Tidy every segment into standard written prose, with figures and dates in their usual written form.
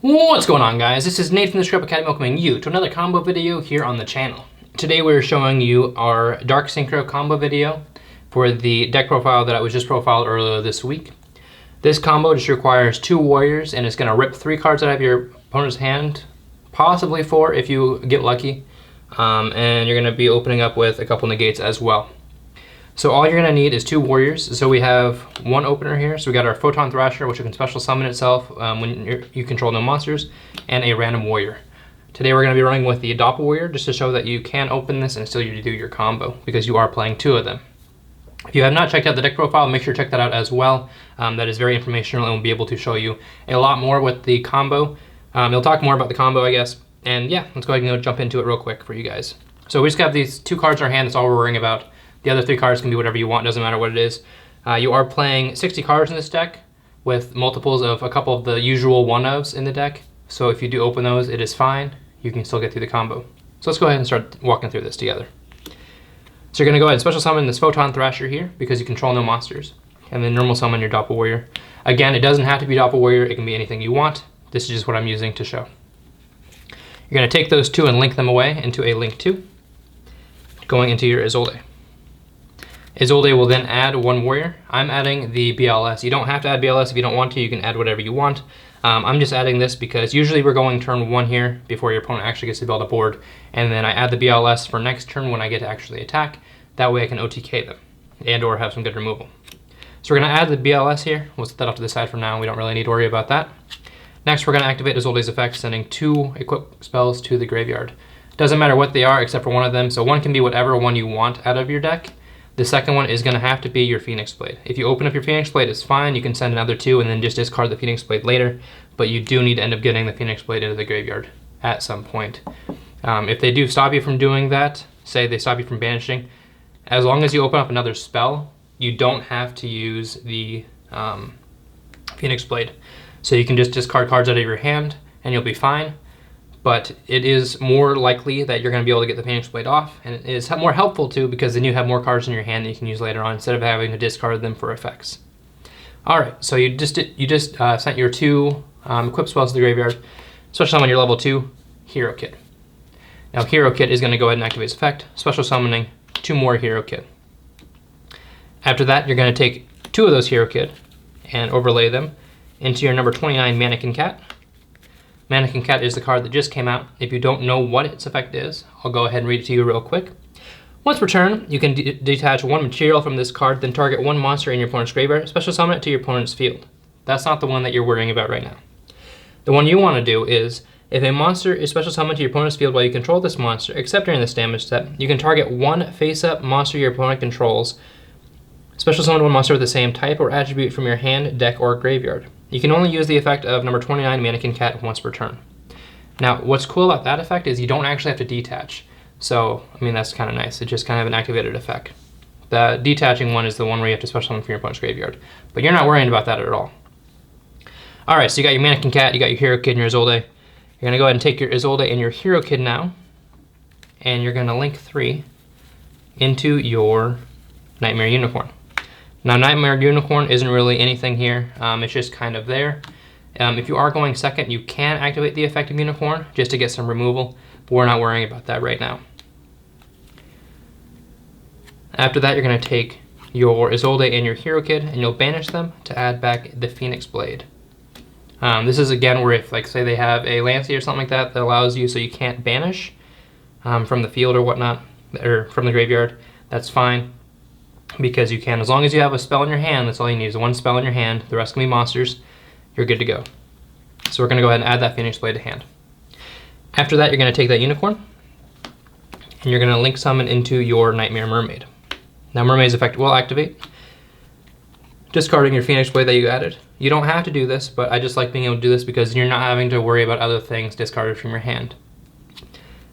What's going on, guys? This is Nate from the Script Academy welcoming you to another combo video here on the channel. Today we're showing you our Dark Synchro combo video for the deck profile that I was just profiled earlier this week. This combo just requires 2 warriors and it's going to rip 3 cards out of your opponent's hand, possibly 4 if you get lucky, and you're going to be opening up with a couple negates as well. So all you're going to need is 2 warriors. So we have 1 opener here. So we got our Photon Thrasher, which you can special summon itself when you control no monsters, and a random warrior. Today we're going to be running with the Doppel Warrior just to show that you can open this and still do your combo because you are playing 2 of them. If you have not checked out the deck profile, make sure to check that out as well. That is very informational and will be able to show you a lot more with the combo. It'll talk more about the combo, I guess. And yeah, let's go ahead and jump into it real quick for you guys. So we just got these 2 cards in our hand. That's all we're worrying about. The other 3 cards can be whatever you want, doesn't matter what it is. You are playing 60 cards in this deck with multiples of a couple of the usual 1-ofs in the deck. So if you do open those, it is fine. You can still get through the combo. So let's go ahead and start walking through this together. So you're going to go ahead and special summon this Photon Thrasher here because you control no monsters. And then normal summon your Doppel Warrior. Again, it doesn't have to be Doppel Warrior, it can be anything you want. This is just what I'm using to show. You're going to take those 2 and link them away into a link 2, going into your Isolde. Isolde will then add 1 warrior. I'm adding the BLS. You don't have to add BLS if you don't want to. You can add whatever you want. I'm just adding this because usually we're going turn 1 here before your opponent actually gets to build a board. And then I add the BLS for next turn when I get to actually attack. That way I can OTK them and or have some good removal. So we're going to add the BLS here. We'll set that off to the side for now. We don't really need to worry about that. Next, we're going to activate Isolde's effect, sending 2 equip spells to the graveyard. Doesn't matter what they are except for one of them. So one can be whatever one you want out of your deck. The second one is going to have to be your Phoenix Blade. If you open up your Phoenix Blade, it's fine. You can send another 2 and then just discard the Phoenix Blade later. But you do need to end up getting the Phoenix Blade into the graveyard at some point. If they do stop you from doing that, say they stop you from banishing, as long as you open up another spell, you don't have to use the Phoenix Blade. So you can just discard cards out of your hand and you'll be fine. But it is more likely that you're going to be able to get the Phoenix Blade off, and it is more helpful too because then you have more cards in your hand that you can use later on instead of having to discard them for effects. All right, so you just sent your 2 equip spells to the graveyard, special summon your level 2 Hero Kid. Now Hero Kid is going to go ahead and activate its effect, special summoning 2 more Hero Kid. After that, you're going to take 2 of those Hero Kid and overlay them into your number 29 Mannequin Cat. Mannequin Cat is the card that just came out. If you don't know what its effect is, I'll go ahead and read it to you real quick. Once per turn, you can detach 1 material from this card, then target 1 monster in your opponent's graveyard, special summon it to your opponent's field. That's not the one that you're worrying about right now. The one you want to do is, if a monster is special summoned to your opponent's field while you control this monster, except during this damage step, you can target 1 face-up monster your opponent controls, special summon 1 monster with the same type or attribute from your hand, deck, or graveyard. You can only use the effect of number 29 Mannequin Cat once per turn. Now, what's cool about that effect is you don't actually have to detach. So, I mean, that's kind of nice. It's just kind of an activated effect. The detaching one is the one where you have to special summon from your opponent's graveyard. But you're not worrying about that at all. All right, so you got your Mannequin Cat, you got your Hero Kid and your Isolde. You're going to go ahead and take your Isolde and your Hero Kid now, and you're going to link 3 into your Nightmare Unicorn. Now, Nightmare Unicorn isn't really anything here. It's just kind of there. If you are going second, you can activate the effect of Unicorn just to get some removal, but we're not worrying about that right now. After that, you're going to take your Isolde and your Hero Kid, and you'll banish them to add back the Phoenix Blade. This is, again, where if, like, say they have a Lancey or something like that that allows you so you can't banish from the field or whatnot, or from the graveyard, that's fine. Because you can, as long as you have a spell in your hand, that's all you need is 1 spell in your hand, the rest can be monsters, you're good to go. So we're going to go ahead and add that Phoenix Blade to hand. After that, you're going to take that Unicorn, and you're going to link summon into your Nightmare Mermaid. Now Mermaid's effect will activate, discarding your Phoenix Blade that you added. You don't have to do this, but I just like being able to do this because you're not having to worry about other things discarded from your hand.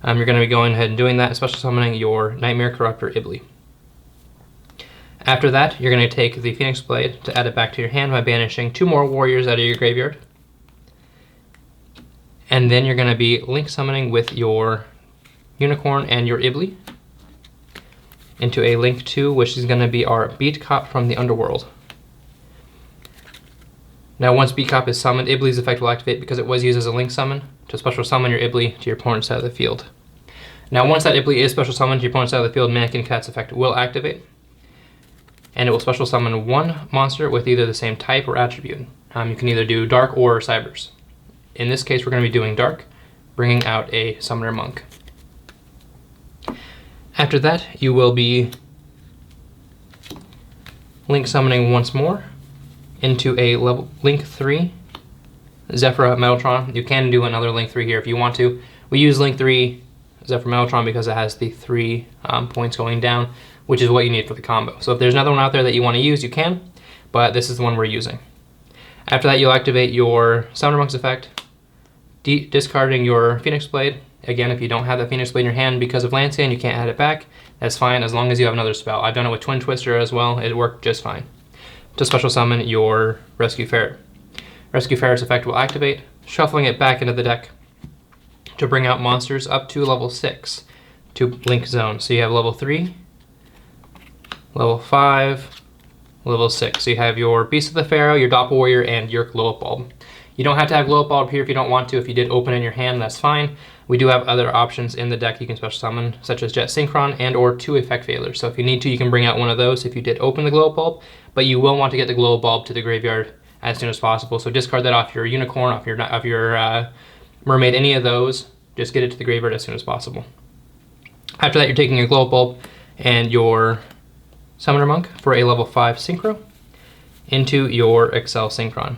You're going to be going ahead and doing that, special summoning your Nightmare Corruptor Ibli. After that, you're going to take the Phoenix Blade to add it back to your hand by banishing 2 more warriors out of your graveyard. And then you're going to be link summoning with your Unicorn and your Ibli into a link 2, which is going to be our Beat Cop from the Underworld. Now once Beat-Cop is summoned, Ibli's effect will activate because it was used as a link summon to special summon your Ibli to your opponent's side of the field. Now once that Ibli is special summoned to your opponent's side of the field, Mannequin Cat's effect will activate, and it will special summon one monster with either the same type or attribute. You can either do Dark or Cybers. In this case, we're going to be doing Dark, bringing out a Summoner Monk. After that, you will be link summoning once more into a level Link 3 Zephyra Metaltron. You can do another Link 3 here if you want to. We use Link 3 Zephyra Metaltron because it has the 3 points going down, which is what you need for the combo. So if there's another one out there that you want to use, you can, but this is the one we're using. After that, you'll activate your Summoner Monk's effect, discarding your Phoenix Blade. Again, if you don't have that Phoenix Blade in your hand because of Lancian, you can't add it back. That's fine as long as you have another spell. I've done it with Twin Twister as well. It worked just fine. To special summon your Rescue Ferret. Rescue Ferret's effect will activate, shuffling it back into the deck to bring out monsters up to level 6 to Link Zone. So you have level 3, level 5, level 6. So you have your Beast of the Pharaoh, your Doppel Warrior, and your Glow Up Bulb. You don't have to have Glow Up Bulb here if you don't want to. If you did open in your hand, that's fine. We do have other options in the deck you can special summon, such as Jet Synchron and or 2 effect failures. So if you need to, you can bring out one of those if you did open the Glow Up Bulb, but you will want to get the Glow Up Bulb to the graveyard as soon as possible. So discard that off your Unicorn, off your Mermaid, any of those. Just get it to the graveyard as soon as possible. After that, you're taking your Glow Up Bulb and your Summoner Monk for a level 5 Synchro into your Excel Synchron.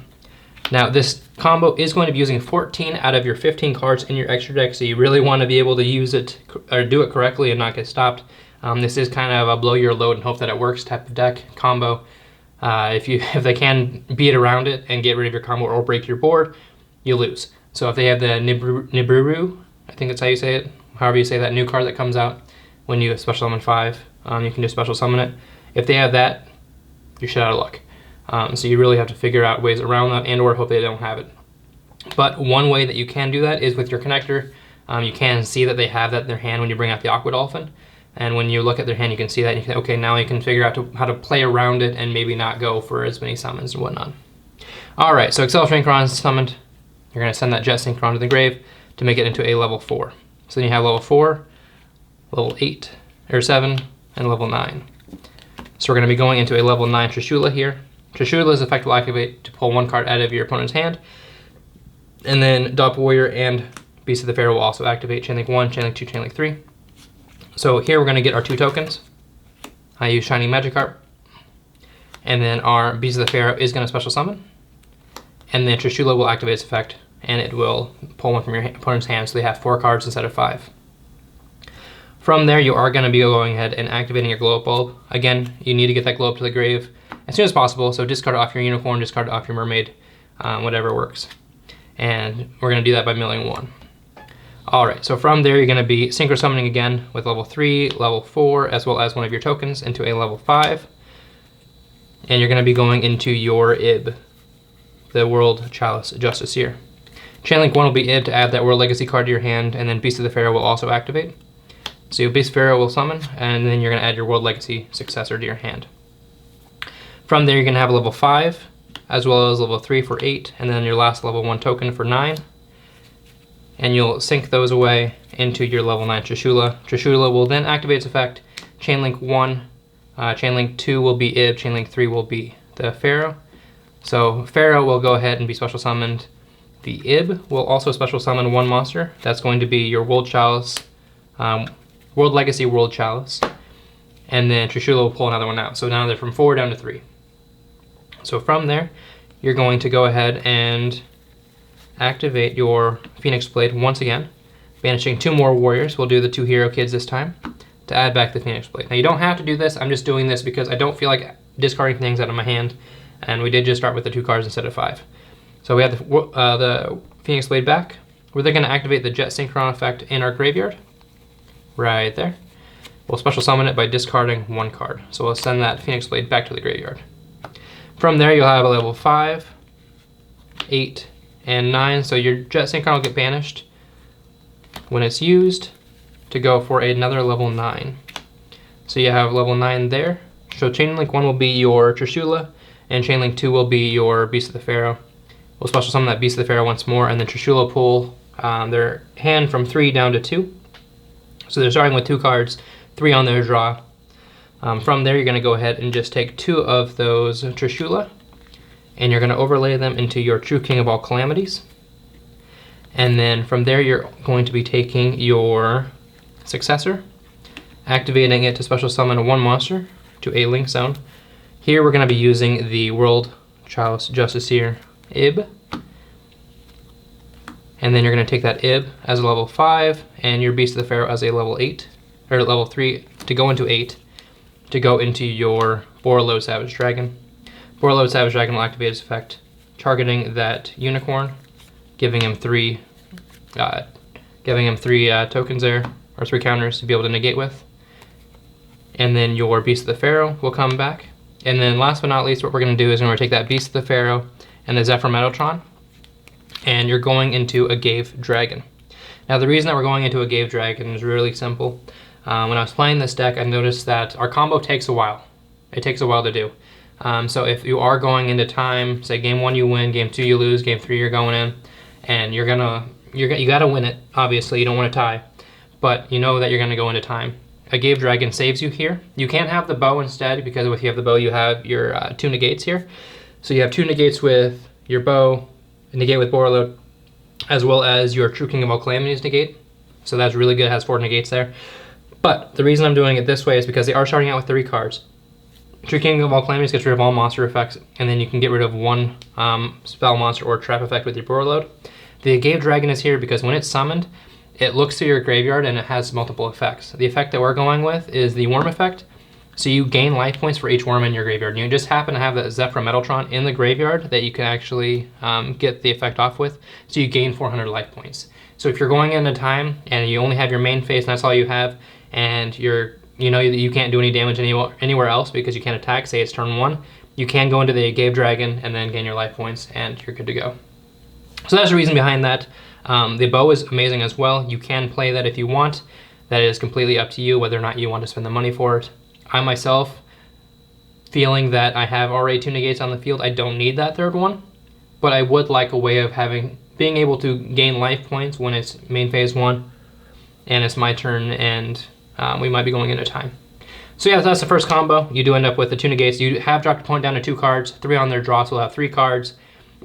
Now this combo is going to be using 14 out of your 15 cards in your extra deck, so you really want to be able to use it or do it correctly and not get stopped. This is kind of a blow your load and hope that it works type of deck combo. If they can beat around it and get rid of your combo or break your board, you lose. So if they have the Nibiru, I think that's how you say it, however you say that new card that comes out when you special summon 5, you can just special summon it. If they have that, you're shit out of luck. So you really have to figure out ways around that and or hope they don't have it. But one way that you can do that is with your connector. You can see that they have that in their hand when you bring out the Aqua Dolphin. And when you look at their hand, you can see that and you can, okay, now you can figure out how to play around it and maybe not go for as many summons and whatnot. All right, so Excel Synchron is summoned. You're gonna send that Jet Synchron to the grave to make it into a level 4. So then you have level 4, level 8, or 7, and level 9. So we're gonna be going into a level 9 Trishula here. Trishula's effect will activate to pull 1 card out of your opponent's hand. And then Doppel Warrior and Beast of the Pharaoh will also activate Chainlink 1, Chainlink 2, Chainlink 3. So here we're going to get our 2 tokens. I use Shiny Magikarp. And then our Beast of the Pharaoh is going to special summon. And then Trishula will activate its effect, and it will pull 1 from your opponent's hand, so they have 4 cards instead of 5. From there, you are going to be going ahead and activating your Glow Up Bulb. Again, you need to get that Glow Up to the grave as soon as possible, so discard it off your Unicorn, discard it off your Mermaid, whatever works. And we're going to do that by milling 1. Alright, so from there you're going to be Synchro Summoning again with level 3, level 4, as well as one of your tokens into a level 5. And you're going to be going into your Ib, the World Chalice Justiciar. Chainlink 1 will be Ib to add that World Legacy card to your hand, and then Beast of the Pharaoh will also activate. So your Beast of the Pharaoh will summon, and then you're going to add your World Legacy successor to your hand. From there you're going to have a level 5, as well as level 3 for 8, and then your last level 1 token for 9. And you'll sync those away into your level 9 Trishula. Trishula will then activate its effect. Chainlink 1, Chainlink 2 will be Ib, Chainlink 3 will be the Pharaoh. So Pharaoh will go ahead and be special summoned. The Ib will also special summon 1 monster. That's going to be your World Chalice, World Legacy World Chalice. And then Trishula will pull another one out. So now they're from 4 down to 3. So from there, you're going to go ahead and activate your Phoenix Blade once again, banishing 2 more warriors. We'll do the 2 hero kids this time to add back the Phoenix Blade. Now you don't have to do this, I'm just doing this because I don't feel like discarding things out of my hand, and we did just start with the 2 cards instead of 5. So we have the Phoenix Blade back. We're then going to activate the Jet Synchron effect in our graveyard, right there. We'll special summon it by discarding 1 card. So we'll send that Phoenix Blade back to the graveyard. From there you'll have a level 5, 8, and 9, so your Jet Synchron will get banished when it's used to go for another level 9. So you have level 9 there. So Chainlink 1 will be your Trishula, and Chainlink 2 will be your Beast of the Pharaoh. We'll special summon that Beast of the Pharaoh once more, and then Trishula pull their hand from 3 down to 2. So they're starting with 2 cards, 3 on their draw. From there, you're going to go ahead and just take 2 of those Trishula, and you're going to overlay them into your True King of all Calamities. And then from there, you're going to be taking your Successor, activating it to special summon 1 monster to a Link Zone. Here we're going to be using the World Chalice Justiciar Ib. And then you're going to take that Ib as a level 5 and your Beast of the Pharaoh as a level 8, or level 3 to go into 8, to go into your Borreload Savage Dragon. Borreload Savage Dragon will activate its effect, targeting that Unicorn, giving him 3 tokens there, or 3 counters to be able to negate with. And then your Beast of the Pharaoh will come back. And then last but not least, what we're going to do is we're going to take that Beast of the Pharaoh and the Zephyr Metatron, and you're going into a Gave Dragon. Now the reason that we're going into a Gave Dragon is really simple. When I was playing this deck, I noticed that our combo takes a while. It takes a while to do. So if you are going into time, say game 1 you win, game 2 you lose, game 3 you're going in, and you gotta win it. Obviously, you don't want to tie, but you know that you're gonna go into time. A Gave Dragon saves you here. You can have the bow instead, because if you have the bow, you have your 2 negates here. So you have 2 negates with your bow, a negate with Borreload, as well as your True King of all Calamities negate. So that's really good. It has 4 negates there. But the reason I'm doing it this way is because they are starting out with 3 cards. True King of all Calamities gets rid of all monster effects, and then you can get rid of 1 spell monster or trap effect with your Borreload. The Gave Dragon is here because when it's summoned, it looks to your graveyard and it has multiple effects. The effect that we're going with is the Worm effect. So you gain life points for each worm in your graveyard. You just happen to have that Zephyr Metatron in the graveyard that you can actually get the effect off with. So you gain 400 life points. So if you're going into time and you only have your main phase and that's all you have, and you know that you can't do any damage anywhere else because you can't attack, say it's turn 1, you can go into the Gave Dragon and then gain your life points and you're good to go. So that's the reason behind that. The bow is amazing as well. You can play that if you want. That is completely up to you whether or not you want to spend the money for it. I myself, feeling that I have already 2 negates on the field, I don't need that 3rd one, but I would like a way of being able to gain life points when it's main phase 1 and it's my turn and we might be going into time. So yeah, that's the first combo. You do end up with the 2 negates. You have dropped your opponent down to 2 cards, 3 on their draw, so we'll have 3 cards.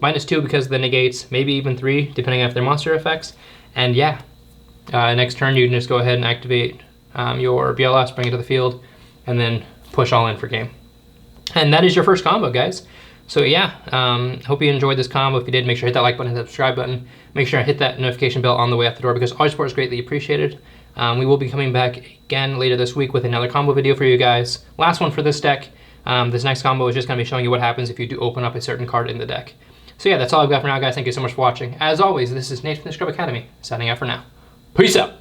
-2 because of the negates, maybe even 3 depending on if they're monster effects. And yeah, next turn you can just go ahead and activate your BLS, bring it to the field, and then push all in for game. And that is your first combo, guys. So yeah, hope you enjoyed this combo. If you did, make sure to hit that like button, hit that subscribe button. Make sure to hit that notification bell on the way out the door because all your support is greatly appreciated. We will be coming back again later this week with another combo video for you guys. Last one for this deck. This next combo is just going to be showing you what happens if you do open up a certain card in the deck. So yeah, that's all I've got for now, guys. Thank you so much for watching. As always, this is Nate from the Scrub Academy, signing out for now. Peace out.